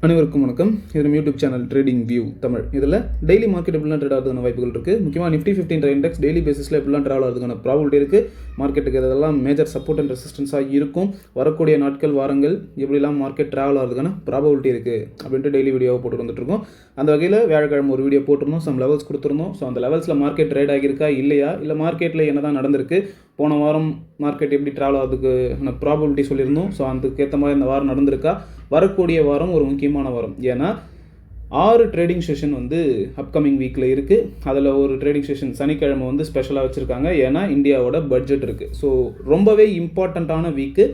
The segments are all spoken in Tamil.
அனைவருக்கும் வணக்கம். இது நம்ம YouTube channel trading view Tamil. இதில் டெய்லி மார்க்கெட் எப்படிலாம் ட்ரேட் ஆகிறதுக்கான வாய்ப்புகள் இருக்குது. முக்கியமாக நிஃப்டி 15 இண்டெக்ஸ் டெய்லி பேசிஸில் எப்படிலாம் ட்ராவல் ஆகிறதுக்கான ப்ராபபிலிட்டி இருக்குது. மார்க்கெட்டுக்கு இதெல்லாம் மேஜர் சப்போர்ட் அண்ட் ரெசிஸ்டன்ஸாக இருக்கும். வரக்கூடிய நாட்கள் வாரங்கள் எப்படிலாம் மார்க்கெட் ட்ராவல் ஆகிறதுக்கான ப்ராபபிலிட்டி இருக்குது அப்படின்ட்டு டெய்லி வீடியோவை போட்டு வந்துட்டுருக்கோம். அந்த வகையில் வியாழக்கிழமை ஒரு வீடியோ போட்டிருந்தோம், சம் லெவல்ஸ் கொடுத்துருந்தோம். ஸோ அந்த லெவல்ஸில் மார்க்கெட் ட்ரேட் ஆகியிருக்கா இல்லையா, இல்லை மார்க்கெட்டில் என்ன தான் நடந்திருக்கு, போன வாரம் மார்க்கெட் எப்படி ட்ராவல் ஆகிறதுக்கு ப்ராபபிலிட்டி சொல்லியிருந்தோம். ஸோ அதுக்கேற்ற மாதிரி இந்த வாரம் நடந்திருக்கா, வரக்கூடிய வாரம் ஒரு முக்கியமான வாரம். ஏன்னா 6 ட்ரேடிங் செஷன் வந்து அப்கமிங் வீக்கில் இருக்குது. அதில் ஒரு ட்ரேடிங் செஷன் சனிக்கிழமை வந்து ஸ்பெஷலாக வச்சுருக்காங்க. ஏன்னா இந்தியாவோட பட்ஜெட் இருக்குது. ஸோ ரொம்பவே இம்பார்ட்டண்ட்டான வீக்கு,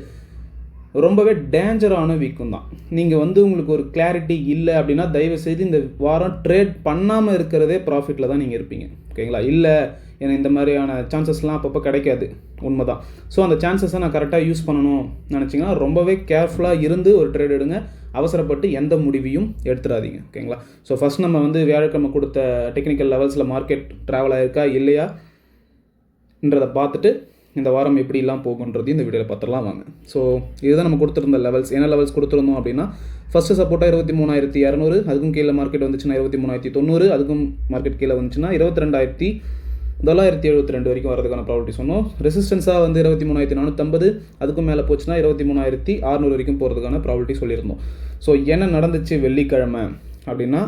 ரொம்பவே டேஞ்சரான வீக்கும் தான். நீங்கள் வந்து உங்களுக்கு ஒரு கிளாரிட்டி இல்லை அப்படின்னா தயவுசெய்து இந்த வாரம் ட்ரேட் பண்ணாமல் இருக்கிறதே ப்ராஃபிட்டில் தான் நீங்கள் இருப்பீங்க. ஓகேங்களா? இல்லை எனக்கு இந்த மாதிரியான சான்சஸ்லாம் அப்பப்போ கிடைக்காது, உண்மை தான். ஸோ அந்த சான்சஸை நான் கரெக்டாக யூஸ் பண்ணணும் நினச்சிங்கன்னா ரொம்பவே கேர்ஃபுல்லாக இருந்து ஒரு ட்ரேட் எடுங்க. அவசரப்பட்டு எந்த முடிவையும் எடுத்துடாதீங்க. ஓகேங்களா? ஸோ ஃபஸ்ட் நம்ம வந்து வியாழக்கிழமை கொடுத்த டெக்னிக்கல் லெவல்ஸில் மார்க்கெட் ட்ராவல் ஆகிருக்கா இல்லையான்றதை பார்த்துட்டு இந்த வாரம் எப்படிலாம் போகுன்றது இந்த வீடியோவில் பார்த்துடலாம் வாங்க. ஸோ இதுதான் நம்ம கொடுத்துருந்த லெவல்ஸ். என்ன லெவல்ஸ் கொடுத்துருந்தோம் அப்படின்னா, ஃபஸ்ட்டு சப்போர்ட்டாக 23,200, அதுக்கும் கீழே மார்க்கெட் வந்துச்சுன்னா 23,900, அதுக்கும் மார்க்கெட் கீழே வந்துச்சுன்னா 22,972 வரைக்கும் வரதுக்கான ப்ராபபிலிட்டி சொன்னோம். ரெசிஸ்டன்ஸாக வந்து 23,450, அதுக்கும் மேலே போச்சுன்னா 23,600 வரைக்கும் போகிறதுக்கான ப்ராபபிலிட்டி சொல்லியிருந்தோம். ஸோ என்ன நடந்துச்சு வெள்ளிக்கிழமை அப்படின்னா,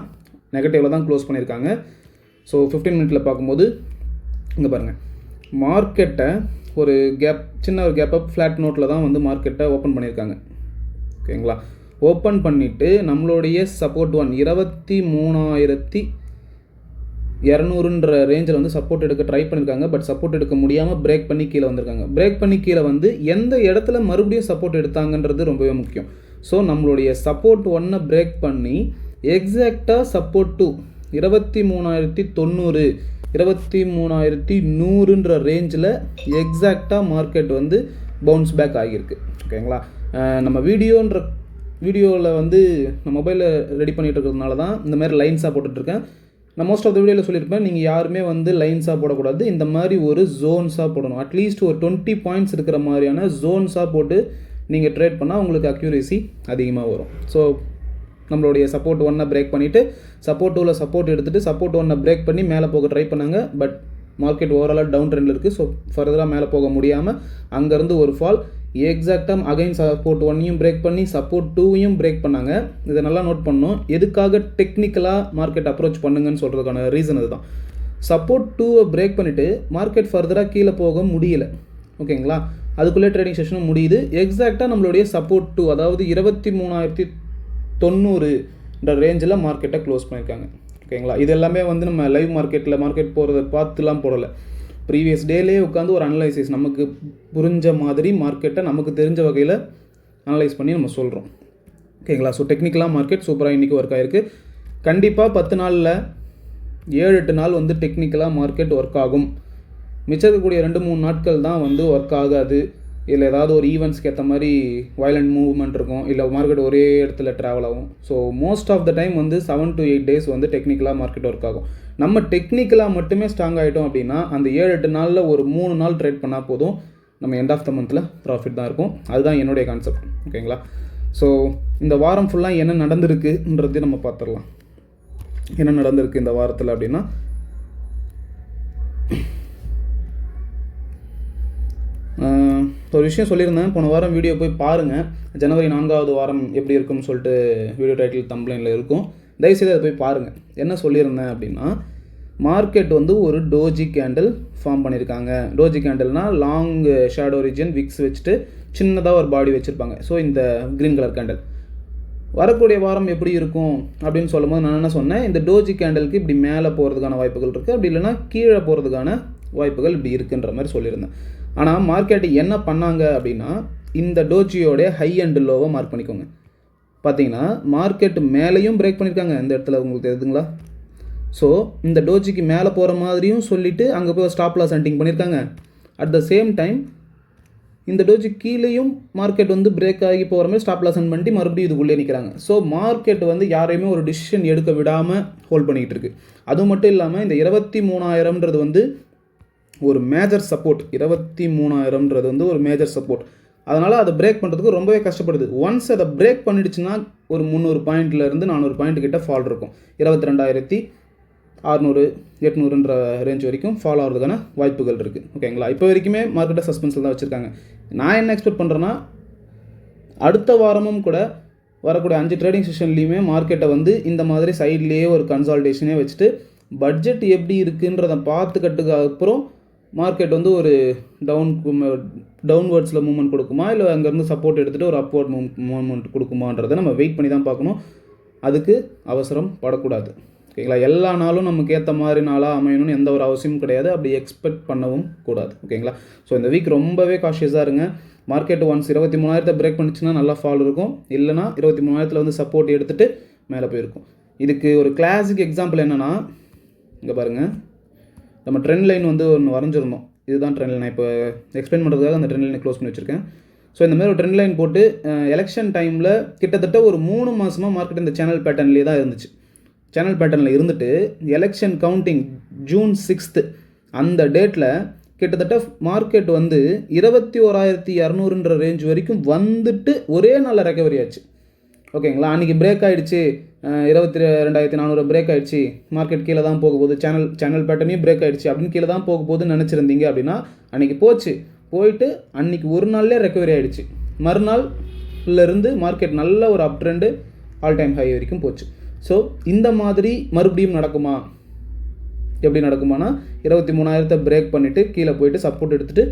நெகட்டிவில் தான் க்ளோஸ் பண்ணியிருக்காங்க. ஸோ 15 மினிட்ல பார்க்கும்போது இங்கே பாருங்கள், மார்க்கெட்டை ஒரு சின்ன ஒரு கேப் அப் ஃப்ளாட் நோட்டில் தான் வந்து மார்க்கெட்டை ஓப்பன் பண்ணியிருக்காங்க. ஓகேங்களா? ஓப்பன் பண்ணிவிட்டு நம்மளுடைய சப்போர்ட் 23,200ன்ற ரேஞ்சில் வந்து சப்போர்ட் எடுக்க ட்ரை பண்ணியிருக்காங்க. பட் சப்போர்ட் எடுக்க முடியாமல் பிரேக் பண்ணி கீழே வந்திருக்காங்க. பிரேக் பண்ணி கீழே வந்து எந்த இடத்துல மறுபடியும் சப்போர்ட் எடுத்தாங்கன்றது ரொம்பவே முக்கியம். ஸோ நம்மளுடைய சப்போர்ட் 1 பிரேக் பண்ணி எக்ஸாக்டாக சப்போர்ட் 2 23,900 23,100ன்ற ரேஞ்சில் எக்ஸாக்டாக மார்க்கெட் வந்து பவுன்ஸ் பேக் ஆகியிருக்கு. ஓகேங்களா? நம்ம வீடியோவில் வந்து நான் மொபைலில் ரெடி பண்ணிகிட்டு இருக்கிறதுனால தான் இந்த மாதிரி லைன்ஸாக போட்டுட்ருக்கேன். நான் மோஸ்ட் ஆஃப் த வீடியோவில் சொல்லியிருப்பேன், நீங்கள் யாருமே வந்து லைன்ஸாக போடக்கூடாது, இந்த மாதிரி ஒரு ஜோன்ஸாக போடணும். அட்லீஸ்ட் ஒரு 20 பாயிண்ட்ஸ் இருக்கிற மாதிரியான ஜோன்ஸாக போட்டு நீங்கள் ட்ரேட் பண்ணால் உங்களுக்கு அக்யூரேசி அதிகமாக வரும். ஸோ நம்மளுடைய சப்போர்ட் 1 பிரேக் பண்ணிவிட்டு சப்போர்ட் 2ல் சப்போர்ட் எடுத்துகிட்டு சப்போர்ட் 1 பிரேக் பண்ணி மேலே போக ட்ரை பண்ணாங்க. பட் மார்க்கெட் ஓவராலாக டவுன் ட்ரெண்டில் இருக்குது. ஸோ ஃபர்தராக மேலே போக முடியாமல் அங்கேருந்து ஒரு ஃபால். எக்ஸாக்டாக அகைன் சப்போர்ட் 1 பிரேக் பண்ணி சப்போர்ட் 2 பிரேக் பண்ணாங்க. இதை நல்லா நோட் பண்ணணும். எதுக்காக டெக்னிக்கலாக மார்க்கெட் அப்ரோச் பண்ணுங்கன்னு சொல்கிறதுக்கான ரீசன் அதுதான். சப்போர்ட் 2 பிரேக் பண்ணிவிட்டு மார்க்கெட் ஃபர்தராக கீழே போக முடியல. ஓகேங்களா? அதுக்குள்ளே ட்ரேடிங் செஷனும் முடியுது. எக்ஸாக்டாக நம்மளுடைய சப்போர்ட் 2, அதாவது 23,900ன்ற ரேஞ்சில் மார்க்கெட்டை க்ளோஸ் பண்ணியிருக்காங்க. ஓகேங்களா? இது எல்லாமே வந்து நம்ம லைவ் மார்க்கெட் போகிறத பார்த்துலாம் போடலை. ப்ரீவியஸ் டேலே உட்காந்து ஒரு அனலைசிஸ் நமக்கு புரிஞ்ச மாதிரி மார்க்கெட்டை நமக்கு தெரிஞ்ச வகையில் அனலைஸ் பண்ணி நம்ம சொல்கிறோம். ஓகேங்களா? ஸோ டெக்னிக்கலாக மார்க்கெட் சூப்பராக இன்றைக்கி ஒர்க் ஆகிருக்கு. கண்டிப்பாக 10 நாளில் 7-8 நாள் வந்து டெக்னிக்கலாக மார்க்கெட் ஒர்க் ஆகும். மிச்சம் இருக்கக்கூடிய 2-3 நாட்கள் தான் வந்து ஒர்க் ஆகாது. இல்லை ஏதாவது ஒரு ஈவெண்ட்ஸ்க்கு ஏற்ற மாதிரி வயலண்ட் மூவ்மெண்ட் இருக்கும், இல்லை மார்க்கெட் ஒரே இடத்துல ட்ராவல் ஆகும். So most of the time வந்து 7 to 8 days வந்து டெக்னிக்கலாக மார்க்கெட் ஒர்க் ஆகும். நம்ம டெக்னிக்கலாக மட்டுமே ஸ்ட்ராங் ஆகிட்டோம் அப்படின்னா அந்த 7-8 நாளில் ஒரு 3 நாள் ட்ரேட் பண்ணால் போதும், நம்ம எண்ட் ஆஃப் த மந்தில் ப்ராஃபிட் தான் இருக்கும். அதுதான் என்னுடைய கான்செப்ட். ஓகேங்களா? ஸோ இந்த வாரம் ஃபுல்லாக என்ன நடந்திருக்குன்றது நம்ம பார்த்துடலாம். என்ன நடந்திருக்கு இந்த வாரத்தில் அப்படின்னா, ஒரு விஷயம் சொல்லியிருந்தேன், போன வாரம் வீடியோ போய் பாருங்கள். ஜனவரி 4வது வாரம் எப்படி இருக்குன்னு சொல்லிட்டு வீடியோ டைட்டில் தம்ப்லைனில் இருக்கும். தயவுசெய்து அதை போய் பாருங்கள். என்ன சொல்லியிருந்தேன் அப்படின்னா, மார்க்கெட் வந்து ஒரு டோஜி கேண்டில் ஃபார்ம் பண்ணியிருக்காங்க. டோஜி கேண்டில்னால் லாங் ஷேடோ ரீஜன் விக்ஸ் வச்சுட்டு சின்னதாக ஒரு பாடி வச்சுருப்பாங்க. ஸோ இந்த க்ரீன் கலர் கேண்டில் வரக்கூடிய வாரம் எப்படி இருக்கும் அப்படின்னு சொல்லும்போது நான் என்ன சொன்னேன், இந்த டோஜி கேண்டிலுக்கு இப்படி மேலே போகிறதுக்கான வாய்ப்புகள் இருக்குது, அப்படி இல்லைனா கீழே போகிறதுக்கான வாய்ப்புகள் இப்படி இருக்குன்ற மாதிரி சொல்லியிருந்தேன். ஆனால் மார்க்கெட் என்ன பண்ணாங்க அப்படின்னா, இந்த டோஜியோடைய ஹை அண்ட் லோவை மார்க் பண்ணிக்கோங்க. பார்த்தீங்கன்னா மார்க்கெட் மேலேயும் பிரேக் பண்ணியிருக்காங்க. இந்த இடத்துல உங்களுக்கு தெரியுதுங்களா? ஸோ இந்த டோஜிக்கு மேலே போகிற மாதிரியும் சொல்லிவிட்டு அங்கே போய் ஸ்டாப் லாஸ் ஹண்டிங் பண்ணியிருக்காங்க. அட் த சேம் டைம் இந்த டோஜி கீழேயும் மார்க்கெட் வந்து பிரேக் ஆகி போகிற மாதிரி ஸ்டாப் லாஸ் ஹண்ட் பண்ணிட்டு மறுபடியும் இதுக்குள்ளே நிற்கிறாங்க. ஸோ மார்க்கெட் வந்து யாரையுமே ஒரு டிசிஷன் எடுக்க விடாமல் ஹோல்ட் பண்ணிக்கிட்டு இருக்குது. அது மட்டும் இல்லாமல் இந்த 23,000ன்றது வந்து ஒரு மேஜர் சப்போர்ட். 23,000ன்றது வந்து ஒரு மேஜர் சப்போர்ட். அதனால் அதை பிரேக் பண்ணுறதுக்கு ரொம்பவே கஷ்டப்படுது. ஒன்ஸ் அதை பிரேக் பண்ணிடுச்சுன்னா ஒரு 300 பாயிண்ட்லேருந்து 400 பாயிண்ட் கிட்ட ஃபால் இருக்கும். 22,600 800ன்ற ரேஞ்ச் வரைக்கும் ஃபால் ஆகிறதுக்கான வாய்ப்புகள் இருக்குது. ஓகேங்களா? இப்போ வரைக்குமே மார்க்கெட்டை சஸ்பென்ஸில் தான் வச்சுருக்காங்க. நான் என்ன எக்ஸ்பெக்ட் பண்ணுறேன்னா, அடுத்த வாரமும் கூட வரக்கூடிய 5 ட்ரேடிங் செஷன்லேயுமே மார்க்கெட்டை வந்து இந்த மாதிரி சைட்லேயே ஒரு கன்சால்டேஷனே வச்சுட்டு பட்ஜெட் எப்படி இருக்குன்றதை பார்த்துக்கட்டுக்கு அப்புறம் மார்க்கெட் வந்து ஒரு டவுன்வர்ட்ஸில் மூவ்மெண்ட் கொடுக்குமா, இல்லை அங்கேருந்து சப்போர்ட் எடுத்துகிட்டு ஒரு அப்வர்ட் மூவ்மெண்ட் கொடுக்குமான்றதை நம்ம வெயிட் பண்ணி தான் பார்க்கணும். அதுக்கு அவசரம் படக்கூடாது. ஓகேங்களா? எல்லா நாளும் நமக்கு ஏற்ற மாதிரி நாளாக அமையணும்னு எந்த ஒரு அவசியமும் கிடையாது. அப்படி எக்ஸ்பெக்ட் பண்ணவும் கூடாது. ஓகேங்களா? ஸோ இந்த வீக் ரொம்பவே காஷியஸாக இருங்க. மார்க்கெட் ஒன்ஸ் 23,000 பிரேக் பண்ணிச்சுன்னா நல்லா ஃபால் இருக்கும். இல்லைனா 23,000 வந்து சப்போர்ட் எடுத்துகிட்டு மேலே போயிருக்கும். இதுக்கு ஒரு கிளாசிக் எக்ஸாம்பிள் என்னென்னா, இங்கே பாருங்கள், நம்ம ட்ரெண்ட் லைன் வந்து ஒன்று வரைஞ்சிருந்தோம். இதுதான் ட்ரெண்ட் லைன். நான் இப்போ எக்ஸ்பிளைன் பண்ணுறதுக்காக அந்த ட்ரெண்ட் லைனை க்ளோஸ் பண்ணி வச்சுருக்கேன். ஸோ இந்த மாதிரி ஒரு ட்ரெண்ட் லைன் போட்டு எலெக்ஷன் டைமில் கிட்டத்தட்ட ஒரு 3 மாதமாக மார்க்கெட் இந்த சேனல் பேட்டர்ன்லேயே தான் இருந்துச்சு. சேனல் பேட்டர்னில் இருந்துட்டு எலெக்ஷன் கவுண்டிங் ஜூன் 6 அந்த டேட்டில் கிட்டத்தட்ட மார்க்கெட் வந்து 21,200ன்ற ரேஞ்ச் வரைக்கும் வந்துட்டு ஒரே நாளில் ரெக்கவரி ஆச்சு. ஓகேங்களா? அன்றைக்கி பிரேக் ஆகிடுச்சு, 22,400 பிரேக் ஆகிடுச்சு, மார்க்கெட் கீழே தான் போக போகுது, சேனல் பேட்டர்னையும் பிரேக் ஆகிடுச்சு அப்படின்னு கீழே தான் போக போகுதுன்னு நினச்சிருந்தீங்க அப்படின்னா அன்றைக்கி போயிட்டு அன்றைக்கி ஒரு நாள்லேயே ரெக்கவரி ஆகிடுச்சு. மறுநாள்லேருந்து மார்க்கெட் நல்ல ஒரு அப் ட்ரெண்டு ஆல் டைம் ஹை வரைக்கும் போச்சு. ஸோ இந்த மாதிரி மறுபடியும் நடக்குமா? எப்படி நடக்குமானா, 23,000 பிரேக் பண்ணிவிட்டு கீழே போயிட்டு சப்போர்ட் எடுத்துகிட்டு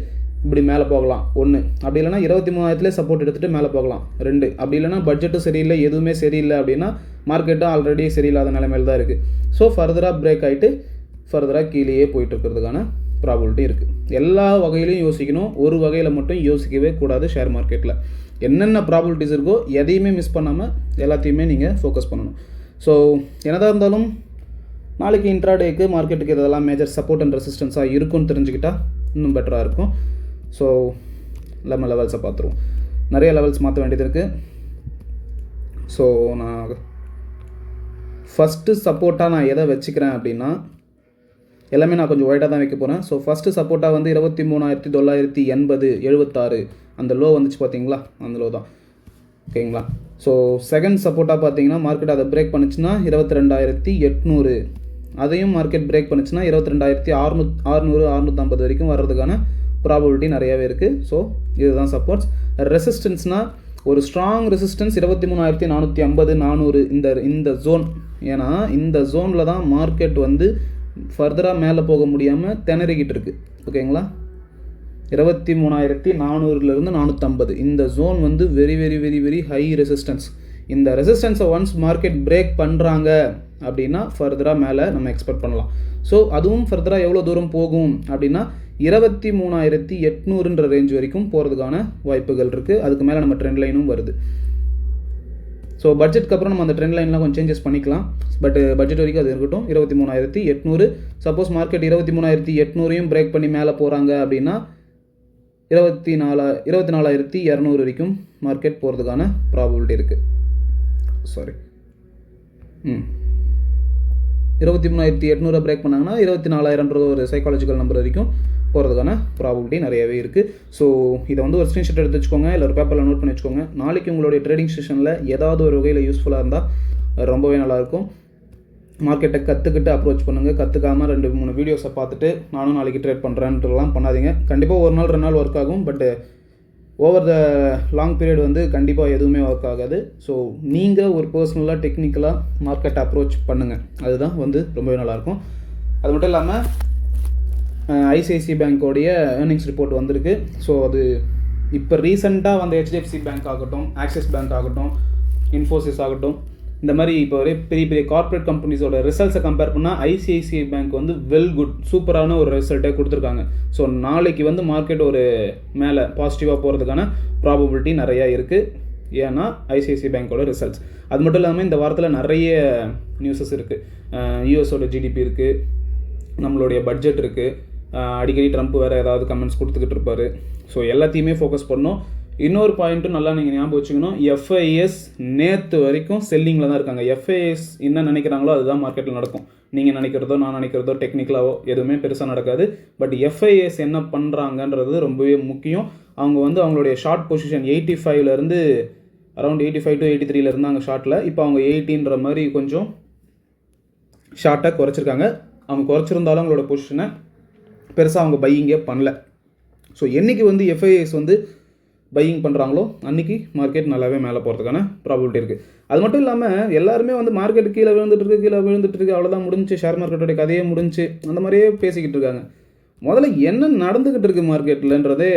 இப்படி மேலே போகலாம் 1, அப்படி இல்லைனா 23,000 சப்போர்ட் எடுத்துகிட்டு மேலே போகலாம் 2, அப்படி இல்லைனா பட்ஜெட்டும் சரியில்லை, எதுவுமே சரியில்லை அப்படின்னா மார்க்கெட்டும் ஆல்ரெடி சரியில்லாத நிலைமையில் தான் இருக்குது. ஸோ ஃபர்தராக பிரேக் ஆகிட்டு ஃபர்தராக கீழேயே போயிட்டு இருக்கிறதுக்கான ப்ராபபிலிட்டி இருக்குது. எல்லா வகையிலையும் யோசிக்கணும், ஒரு வகையில் மட்டும் யோசிக்கவே கூடாது. ஷேர் மார்க்கெட்டில் என்னென்ன ப்ராபபிலிட்டிஸ் இருக்கோ எதையுமே மிஸ் பண்ணாமல் எல்லாத்தையுமே நீங்கள் ஃபோக்கஸ் பண்ணணும். ஸோ என்னதான் இருந்தாலும் நாளைக்கு இன்ட்ராடேக்கு மார்க்கெட்டுக்கு இதெல்லாம் மேஜர் சப்போர்ட் அண்ட் ரெசிஸ்டன்ஸாக இருக்கும்னு தெரிஞ்சுக்கிட்டால் இன்னும் பெட்டராக இருக்கும். ஸோ நம்ம லெவல்ஸை பார்த்துருவோம். நிறைய லெவல்ஸ் மாற்ற வேண்டியது இருக்குது. ஸோ நான் ஃபஸ்ட்டு சப்போர்ட்டாக நான் எதை வச்சுக்கிறேன் அப்படின்னா, எல்லாமே நான் கொஞ்சம் ஒயிட்டாக தான் வைக்க போகிறேன். ஸோ ஃபஸ்ட்டு சப்போர்ட்டாக வந்து 23,980 76 அந்த லோ வந்துச்சு பார்த்தீங்களா, அந்த லோ தான். ஓகேங்களா? ஸோ செகண்ட் சப்போர்ட்டாக பார்த்தீங்கன்னா மார்க்கெட் அதை பிரேக் பண்ணிச்சுன்னா 22,800, அதையும் மார்க்கெட் பிரேக் பண்ணிச்சுன்னா 22,600 650 வரைக்கும் வர்றதுக்கான ப்ராபபிலிட்டி நிறையாவே இருக்குது. ஸோ இதுதான் சப்போர்ட்ஸ். ரெசிஸ்டன்ஸ்னால் ஒரு ஸ்ட்ராங் ரெசிஸ்டன்ஸ் 23,450 400 இந்த ஜோன். ஏன்னா இந்த ஜோனில் தான் மார்க்கெட் வந்து ஃபர்தராக மேலே போக முடியாமல் திணறிக்கிட்டு இருக்குது. ஓகேங்களா? 23,400லேருந்து 450 இந்த ஜோன் வந்து very very very very high resistance. இந்த ரெசிஸ்டன்ஸை ஒன்ஸ் மார்க்கெட் பிரேக் பண்ணுறாங்க அப்படின்னா ஃபர்தராக மேலே நம்ம எக்ஸ்பெக்ட் பண்ணலாம். ஸோ அதுவும் ஃபர்தராக எவ்வளோ தூரம் போகும் அப்படின்னா 23,800ன்ற ரேஞ்ச் வரைக்கும் போகிறதுக்கான வாய்ப்புகள் இருக்குது. அதுக்கு மேலே நம்ம ட்ரெண்ட் லைனும் வருது. ஸோ பட்ஜெட்க்கு அப்புறம் நம்ம அந்த ட்ரெண்ட் லைன்லாம் கொஞ்சம் சேஞ்சஸ் பண்ணிக்கலாம். பட் பட்ஜெட் வரைக்கும் அது இருக்கட்டும். 23,800. சப்போஸ் மார்க்கெட் 23,800யும் பிரேக் பண்ணி மேலே போகிறாங்க அப்படின்னா 24,200 வரைக்கும் மார்க்கெட் போகிறதுக்கான ப்ராபபிலிட்டி இருக்குது. 23,800 பிரேக் பண்ணாங்கன்னா 24,000ன்ற ஒரு சைக்காலஜிக்கல் நம்பர் வரைக்கும் போகிறதுக்கான ப்ராபபிலிட்டி நிறையவே இருக்குது. ஸோ இதை வந்து ஒரு ஸ்க்ரீன்ஷாட் எடுத்து வச்சுக்கோங்க, இல்லை ஒரு பேப்பரில் நோட் பண்ணி வச்சுக்கோங்க. நாளைக்கு உங்களுடைய ட்ரேடிங் செஷனில் ஏதாவது ஒரு வகையில் யூஸ்ஃபுல்லாக இருந்தால் ரொம்பவே நல்லாயிருக்கும். மார்க்கெட்டை கற்றுக்கிட்டு அப்ரோச் பண்ணுங்கள். கற்றுக்காமல் 2-3 வீடியோஸை பார்த்துட்டு நானும் நாளைக்கு ட்ரேட் பண்ணுறேன்ட்டுலாம் பண்ணாதீங்க. கண்டிப்பாக ஒரு நாள் 2 நாள் ஒர்க் ஆகும். But over the long period வந்து கண்டிப்பாக எதுவுமே ஒர்க் ஆகாது. ஸோ நீங்கள் ஒரு பர்சனலாக டெக்னிக்கலாக மார்க்கெட்டை அப்ரோச் பண்ணுங்கள். அதுதான் வந்து ரொம்பவே நல்லாயிருக்கும். அது மட்டும் இல்லாமல் ஐசிஐசிஐ பேங்க்கோடைய ஏர்னிங்ஸ் ரிப்போர்ட் வந்திருக்கு. ஸோ அது இப்போ ரீசெண்டாக வந்த ஹெச்டிஎஃப்சி பேங்க் ஆகட்டும், ஆக்சிஸ் பேங்க் ஆகட்டும், இன்ஃபோசிஸ் ஆகட்டும், இந்த மாதிரி இப்போ ஒரே பெரிய பெரிய கார்ப்பரேட் கம்பெனிஸோட ரிசல்ட்ஸை கம்பேர் பண்ணால் ஐசிஐசிஐ பேங்க் வந்து வெல் குட், சூப்பரான ஒரு ரிசல்ட்டே கொடுத்துருக்காங்க. ஸோ நாளைக்கு வந்து மார்க்கெட் ஒரு மேலே பாசிட்டிவாக போகிறதுக்கான ப்ராபபிலிட்டி நிறையா இருக்குது. ஏன்னா ஐசிஐசிஐ பேங்க்கோட ரிசல்ட்ஸ். அது மட்டும் இல்லாமல் இந்த வாரத்தில் நிறைய நியூஸஸ் இருக்குது. யூஎஸோட ஜிடிபி இருக்குது, நம்மளுடைய பட்ஜெட் இருக்குது, அடிக்கடி ட்ரம்ப் வேறு ஏதாவது கமெண்ட்ஸ் கொடுத்துக்கிட்டு இருப்பார். ஸோ எல்லாத்தையுமே ஃபோக்கஸ் பண்ணோம். இன்னொரு பாயிண்ட்டும் நல்லா நீங்கள் ஞாபகம் வச்சுக்கணும், எஃப்ஐஎஸ் நேற்று வரைக்கும் செல்லிங்கில் தான் இருக்காங்க. எஃப்ஐஎஸ் என்ன நினைக்கிறாங்களோ அதுதான் மார்க்கெட்டில் நடக்கும். நீங்கள் நினைக்கிறதோ நான் நினைக்கிறதோ டெக்னிக்கலாவோ எதுவுமே பெருசாக நடக்காது. பட் எஃப்ஐஎஸ் என்ன பண்ணுறாங்கன்றது ரொம்பவே முக்கியம். அவங்க வந்து அவங்களுடைய ஷார்ட் பொசிஷன் 85லேருந்து அரௌண்ட் 85 to 83 இருந்தாங்க ஷார்ட்டில். இப்போ அவங்க 80ன்ற மாதிரி கொஞ்சம் ஷார்ட்டாக குறைச்சிருக்காங்க. அவங்க குறைச்சிருந்தாலும் அவங்களோட பொசிஷனை பெருசாக அவங்க பையிங்கே பண்ணல. ஸோ என்றைக்கு வந்து எஃப்ஐஎஸ் வந்து பையிங் பண்ணுறாங்களோ அன்றைக்கி மார்க்கெட் நல்லாவே மேலே போகிறதுக்கான ப்ராபபிலிட்டி இருக்குது. அது மட்டும் இல்லாமல் எல்லாருமே வந்து மார்க்கெட் கீழே விழுந்துட்டு இருக்கு அவ்வளோதான் முடிஞ்சு, ஷேர் மார்க்கெட்டோடைய கதையே முடிஞ்சு அந்த மாதிரியே பேசிக்கிட்டு இருக்காங்க. முதல்ல என்ன நடந்துக்கிட்டு இருக்குது மார்க்கெட்டில்ன்றதே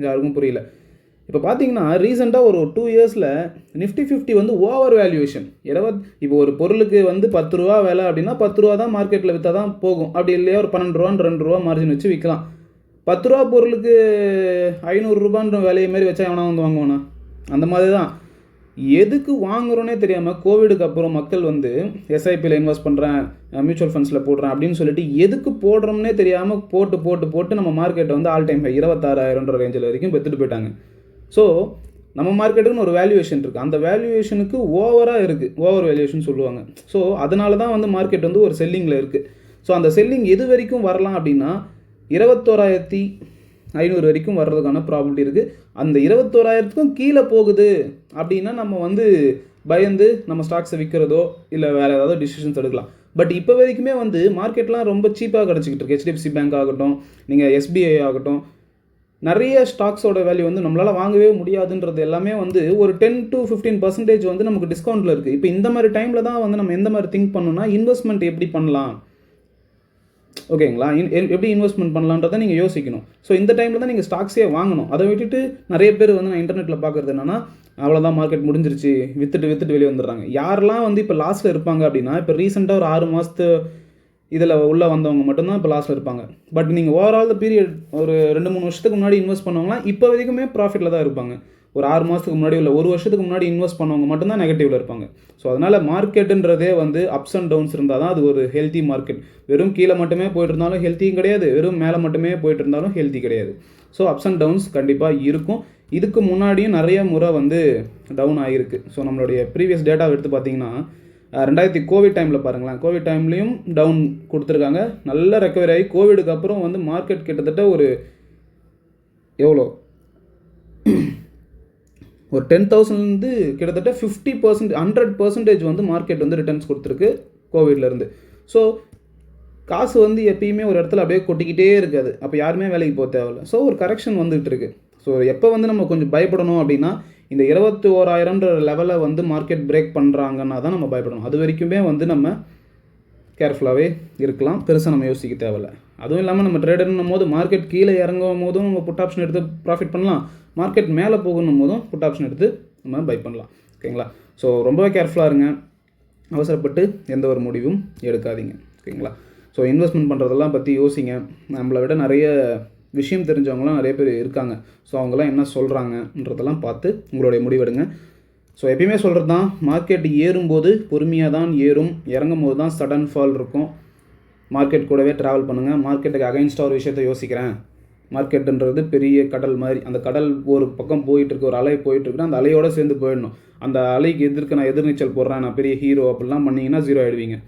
யாருக்கும் புரியல. இப்போ பார்த்தீங்கன்னா ரீசெண்டாக ஒரு 2 இயர்ஸில் நிஃப்டி 50 வந்து ஓவர் வேல்யூவேஷன். இப்போ ஒரு பொருளுக்கு வந்து 10 ரூபா விலை அப்படின்னா 10 ரூபா தான் மார்க்கெட்டில் விற்றா தான் போகும். அப்படி இல்லையா ஒரு 12 ரூபா 2 ரூபா மார்ஜின் வச்சு விற்கலாம். 10 ரூபா பொருளுக்கு 500 ரூபான்ற விலையை மாரி வச்சா எவனா வந்து வாங்குவானா? அந்த மாதிரி தான் எதுக்கு வாங்குறோன்னே தெரியாமல் கோவிடுக்கு அப்புறம் மக்கள் வந்து எஸ்ஐபியில் இன்வெஸ்ட் பண்ணுறேன், மியூச்சுவல் ஃபண்ட்ஸில் போடுறேன் அப்படின்னு சொல்லிட்டு எதுக்கு போடுறோம்னே தெரியாமல் போட்டு நம்ம மார்க்கெட்டை வந்து ஆல் டைம் ஹை 26,000 ரேஞ்சில் வரைக்கும் பெற்றுட்டு போயிட்டாங்க. ஸோ நம்ம மார்க்கெட்டுக்குன்னு ஒரு வேல்யூவேஷன் இருக்குது. அந்த வேல்யூவேஷனுக்கு ஓவராக இருக்குது, ஓவர் வேல்யூவேஷன் சொல்லுவாங்க. ஸோ அதனால தான் வந்து மார்க்கெட் வந்து ஒரு செல்லிங்கில் இருக்குது. ஸோ அந்த செல்லிங் எது வரைக்கும் வரலாம் அப்படின்னா 21,500 வரைக்கும் வர்றதுக்கான ப்ராபபிலிட்டி இருக்குது. அந்த 21,000க்கும் கீழே போகுது அப்படின்னா நம்ம வந்து பயந்து நம்ம ஸ்டாக்ஸை விற்கிறதோ இல்லை வேறு ஏதாவது டிசிஷன்ஸ் எடுக்கலாம். பட் இப்போ வரைக்குமே வந்து மார்க்கெட்லாம் ரொம்ப சீப்பாக கிடச்சிக்கிட்டு இருக்குது. HDFC பேங்க் ஆகட்டும், நீங்கள் SBI ஆகட்டும், நிறைய ஸ்டாக்ஸோட வேல்யூ வந்து நம்மளால் வாங்கவே முடியாதுன்றது எல்லாமே வந்து ஒரு 10 to 15% வந்து நமக்கு டிஸ்கவுண்ட்டில் இருக்குது. இப்போ இந்த மாதிரி டைமில் தான் வந்து நம்ம எந்த மாதிரி திங்க் பண்ணணும்னா இன்வெஸ்ட்மெண்ட் எப்படி பண்ணலாம், ஓகேங்களா, எப்படி இன்வெஸ்ட்மெண்ட் பண்ணலான்றதை நீங்கள் யோசிக்கணும். ஸோ இந்த டைமில் தான் நீங்கள் ஸ்டாக்ஸே வாங்கணும். அதை விட்டுட்டு நிறைய பேர் வந்து நான் இன்டர்நெட்டில் பார்க்குறது என்னென்னா அவ்வளோதான் மார்க்கெட் முடிஞ்சிருச்சு விற்றுட்டு வெளியே வந்துடுறாங்க. யாரெல்லாம் வந்து இப்போ லாஸ்ட்டில் இருப்பாங்க அப்படின்னா இப்போ ரீசெண்டாக ஒரு 6 மாதத்து இதில் உள்ளே வந்தவங்க மட்டும்தான் இப்போ லாஸ்ட்டில் இருப்பாங்க. பட் நீங்கள் ஓவரால் பீரியட் ஒரு 2-3 வருஷத்துக்கு முன்னாடி இன்வெஸ்ட் பண்ணவங்களாம் இப்போ வரைக்குமே ப்ராஃபிட்டில் தான் இருப்பாங்க. ஒரு 6 மாதத்துக்கு முன்னாடி இல்லை 1 வருஷத்துக்கு முன்னாடி இன்வெஸ்ட் பண்ணவங்க மட்டும்தான் நெகட்டிவில் இருப்பாங்க. ஸோ அதனால் மார்க்கெட்டுன்றதே வந்து அப்ஸ் அண்ட் டவுன்ஸ் இருந்தால் தான் அது ஒரு ஹெல்த்தி மார்க்கெட். வெறும் கீழே மட்டுமே போயிட்டு இருந்தாலும் ஹெல்த்தியும் கிடையாது, வெறும் மேலே மட்டுமே போயிட்டு இருந்தாலும் ஹெல்த்தி கிடையாது. ஸோ அப்ஸ் அண்ட் டவுன்ஸ் கண்டிப்பாக இருக்கும். இதுக்கு முன்னாடியும் நிறைய முறை வந்து டவுன் ஆகிருக்கு. ஸோ நம்மளுடைய ப்ரீவியஸ் டேட்டாவை எடுத்து பார்த்தீங்கன்னா 2000 கோவிட் டைமில் பாருங்களேன், கோவிட் டைம்லேயும் டவுன் கொடுத்துருக்காங்க. நல்ல ரெக்கவரி ஆகி கோவிடுக்கு அப்புறம் வந்து மார்க்கெட் கிட்டத்தட்ட ஒரு எவ்வளோ ஒரு 10,000லேருந்து கிட்டத்தட்ட 50% 100% வந்து மார்க்கெட் வந்து ரிட்டர்ன்ஸ் கொடுத்துருக்கு கோவிட்லேருந்து. ஸோ காசு வந்து எப்பயுமே ஒரு இடத்துல அப்படியே கொட்டிக்கிட்டே இருக்காது. அப்போ யாருமே வேலைக்கு போக தேவையில்லை. ஸோ ஒரு கரெக்ஷன் வந்துகிட்டு இருக்கு. ஸோ எப்போ வந்து நம்ம கொஞ்சம் பயப்படணும் அப்படின்னா இந்த 21,000ன்ற லெவலை வந்து மார்க்கெட் பிரேக் பண்ணுறாங்கன்னா தான் நம்ம பயப்படணும். அது வரைக்குமே வந்து நம்ம கேர்ஃபுல்லாகவே இருக்கலாம், பெருசாக நம்ம யோசிக்க தேவையில்லை. அதுவும் இல்லாமல் நம்ம ட்ரேடர்னும் போது மார்க்கெட் கீழே இறங்கும் போதும் நம்ம புட் ஆப்ஷன் எடுத்து ப்ராஃபிட் பண்ணலாம், மார்க்கெட் மேலே போகணும் போதும் புட் ஆப்ஷன் எடுத்து நம்ம பை பண்ணலாம். ஓகேங்களா? ஸோ ரொம்பவே கேர்ஃபுல்லாக இருங்க, அவசரப்பட்டு எந்த ஒரு முடிவும் எடுக்காதீங்க. ஓகேங்களா? ஸோ இன்வெஸ்ட்மெண்ட் பண்ணுறதெல்லாம் பற்றி யோசிங்க. நம்மளை விட நிறைய விஷயம் தெரிஞ்சவங்களாம் நிறைய பேர் இருக்காங்க. ஸோ அவங்களாம் என்ன சொல்கிறாங்கன்றதெல்லாம் பார்த்து உங்களுடைய முடிவெடுங்க. ஸோ எப்பயுமே சொல்கிறது தான், மார்க்கெட் ஏறும்போது பொறுமையாக தான் ஏறும், இறங்கும் போது தான் சடன் ஃபால் இருக்கும். மார்க்கெட் கூடவே ட்ராவல் பண்ணுங்கள். மார்க்கெட்டுக்கு அகைன்ஸ்டாக ஒரு விஷயத்தை யோசிக்கிறேன், மார்க்கெட்டுன்றது பெரிய கடல் மாதிரி, அந்த கடல் ஒரு பக்கம் போயிட்டுருக்கு, ஒரு அலை போயிட்டுருக்குன்னா அந்த அலையோடு சேர்ந்து போயிடணும். அந்த அலைக்கு எதிர்க்க நான் எதிர்நீச்சல் போடுறேன், நான் பெரிய ஹீரோ அப்படிலாம் பண்ணிங்கன்னா 0 ஆகிடுவீங்க.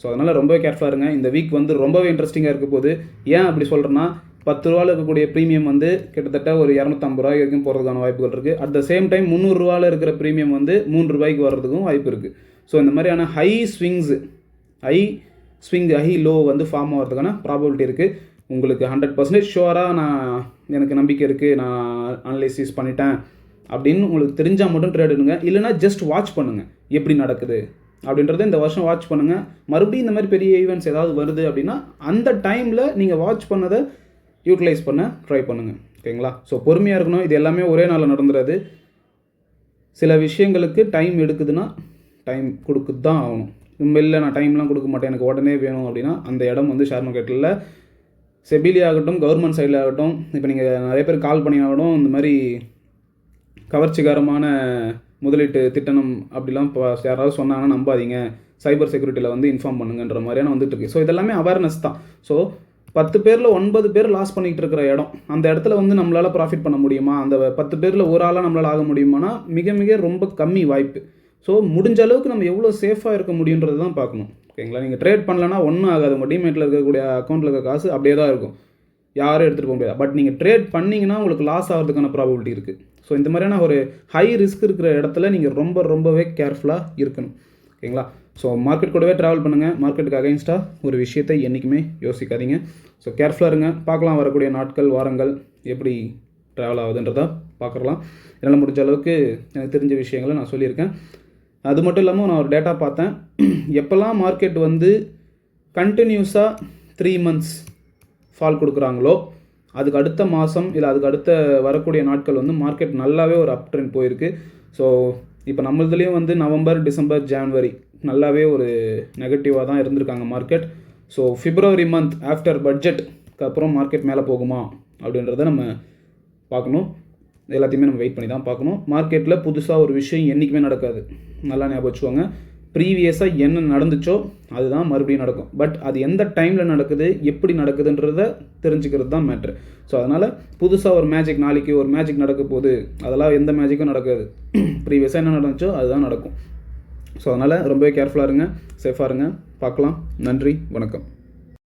ஸோ அதனால் ரொம்பவே கேர்ஃபுல்லாக இருங்க. இந்த வீக் வந்து ரொம்பவே இன்ட்ரெஸ்டிங்காக இருக்க போகுது. ஏன் அப்படி சொல்கிறேன்னா 10 ரூபாவில் இருக்கக்கூடிய ப்ரீமியம் வந்து கிட்டத்தட்ட ஒரு 250 ரூபாய் வரைக்கும் போகிறதுக்கான வாய்ப்புகள் இருக்குது. அட் த சேம் டைம் 300 ரூபாவில் இருக்கிற ப்ரீமியம் வந்து 3 ரூபாய்க்கு வர்றதுக்கும் வாய்ப்பு இருக்குது. ஸோ இந்த மாதிரியான ஹை லோ வந்து ஃபார்ம் ஆகிறதுக்கான ப்ராபபிலிட்டி இருக்குது. உங்களுக்கு 100% ஷுவராக எனக்கு நம்பிக்கை இருக்குது, நான் அனலைசிஸ் பண்ணிட்டேன் அப்படின்னு உங்களுக்கு தெரிஞ்சால் மட்டும் ட்ரேட் எடுங்க. இல்லைனா ஜஸ்ட் வாட்ச் பண்ணுங்கள் எப்படி நடக்குது அப்படின்றத இந்த வருஷம் வாட்ச் பண்ணுங்கள். மறுபடியும் இந்த மாதிரி பெரிய ஈவெண்ட்ஸ் ஏதாவது வருது அப்படின்னா அந்த டைமில் நீங்கள் வாட்ச் பண்ணதை யூட்டிலைஸ் பண்ண ட்ரை பண்ணுங்கள். ஓகேங்களா? ஸோ பொறுமையாக இருக்கணும். இது எல்லாமே ஒரே நாளில் நடந்துடாது. சில விஷயங்களுக்கு டைம் எடுக்குதுன்னா டைம் கொடுக்கு தான் ஆகணும். இல்லை நான் டைம்லாம் கொடுக்க மாட்டேன், எனக்கு உடனே வேணும் அப்படின்னா அந்த இடம் வந்து ஷேர் மார்க்கெட்டில் செபிலி ஆகட்டும், கவர்மெண்ட் சைடில் ஆகட்டும், இப்போ நீங்கள் நிறைய பேர் கால் பண்ணினாலும் இந்த மாதிரி கவர்ச்சிகரமான முதலீட்டு திட்டணம் அப்படிலாம் இப்போ யாராவது சொன்னாங்கன்னா நம்பாதீங்க, சைபர் செக்யூரிட்டியில் வந்து இன்ஃபார்ம் பண்ணுங்கன்ற மாதிரியான வந்துட்டு இருக்கு. ஸோ இதெல்லாமே அவேர்னஸ் தான். ஸோ 10 பேரில் 9 பேர் லாஸ் பண்ணிகிட்டு இருக்கிற இடம், அந்த இடத்துல வந்து நம்மளால் ப்ராஃபிட் பண்ண முடியுமா? அந்த 10 பேரில் ஒரு ஆளாக நம்மளால் ஆக முடியுமானா மிக மிக ரொம்ப கம்மி வாய்ப்பு. ஸோ முடிஞ்ச அளவுக்கு நம்ம எவ்வளோ சேஃபாக இருக்க முடியுன்றது தான் பார்க்கணும். ஓகேங்களா? நீங்கள் ட்ரேட் பண்ணலன்னா ஒன்றும் ஆகாது. உங்கள் டிமேட்டில் இருக்கக்கூடிய அக்கௌண்ட்டில் இருக்க காசு அப்படியே தான் இருக்கும், யாரும் எடுத்துகிட்டு போக முடியாது. பட் நீங்கள் ட்ரேட் பண்ணிங்கன்னா உங்களுக்கு லாஸ் ஆகிறதுக்கான ப்ராபபிலிட்டி இருக்குது. ஸோ இந்த மாதிரியான ஒரு ஹை ரிஸ்க் இருக்கிற இடத்துல நீங்கள் ரொம்பவே கேர்ஃபுல்லாக இருக்கணும். ஓகேங்களா? ஸோ மார்க்கெட் கூடவே ட்ராவல் பண்ணுங்கள். மார்க்கெட்டுக்கு அகைன்ஸ்டாக ஒரு விஷயத்தை என்றைக்குமே யோசிக்காதீங்க. ஸோ கேர்ஃபுல்லாக இருங்க. பார்க்கலாம் வரக்கூடிய நாட்கள் வாரங்கள் எப்படி ட்ராவல் ஆகுதுன்றதை பார்க்கலாம். என்னால் முடிஞ்ச அளவுக்கு எனக்கு தெரிஞ்ச விஷயங்களை நான் சொல்லியிருக்கேன். அது மட்டும் இல்லாமல் நான் ஒரு டேட்டா பார்த்தேன். எப்போல்லாம் மார்க்கெட் வந்து கண்டினியூஸாக 3 months ஃபால் கொடுக்குறாங்களோ அதுக்கு அடுத்த மாதம் இல்லை அதுக்கு அடுத்த வரக்கூடிய நாட்கள் வந்து மார்க்கெட் நல்லாவே ஒரு அப் ட்ரெண்ட் போயிருக்கு. ஸோ இப்போ நம்மளதுலேயும் வந்து நவம்பர், டிசம்பர், ஜான்வரி நல்லாவே ஒரு நெகட்டிவாக தான் இருந்திருக்காங்க மார்க்கெட். ஸோ பிப்ரவரி மந்த் ஆஃப்டர் பட்ஜெட்க்கு அப்புறம் மார்க்கெட் மேலே போகுமா அப்படின்றத நம்ம பார்க்கணும். எல்லாத்தையுமே நம்ம வெயிட் பண்ணி தான் பார்க்கணும். மார்க்கெட்டில் புதுசாக ஒரு விஷயம் என்றைக்குமே நடக்காது, நல்லா ஞாபகம் வச்சுக்கோங்க. ப்ரீவியஸாக என்ன நடந்துச்சோ அதுதான் மறுபடியும் நடக்கும். பட் அது எந்த டைமில் நடக்குது, எப்படி நடக்குதுன்றத தெரிஞ்சுக்கிறது தான் மேட்ரு. ஸோ அதனால் புதுசாக ஒரு மேஜிக், நாளைக்கு ஒரு மேஜிக் நடக்க போகுது, அதெல்லாம் எந்த மேஜிக்கும் நடக்காது. ப்ரீவியஸாக என்ன நடந்துச்சோ அதுதான் நடக்கும். ஸோ அதனால் ரொம்பவே கேர்ஃபுல்லாக இருங்க, சேஃபாக இருங்க. பார்க்கலாம். நன்றி, வணக்கம்.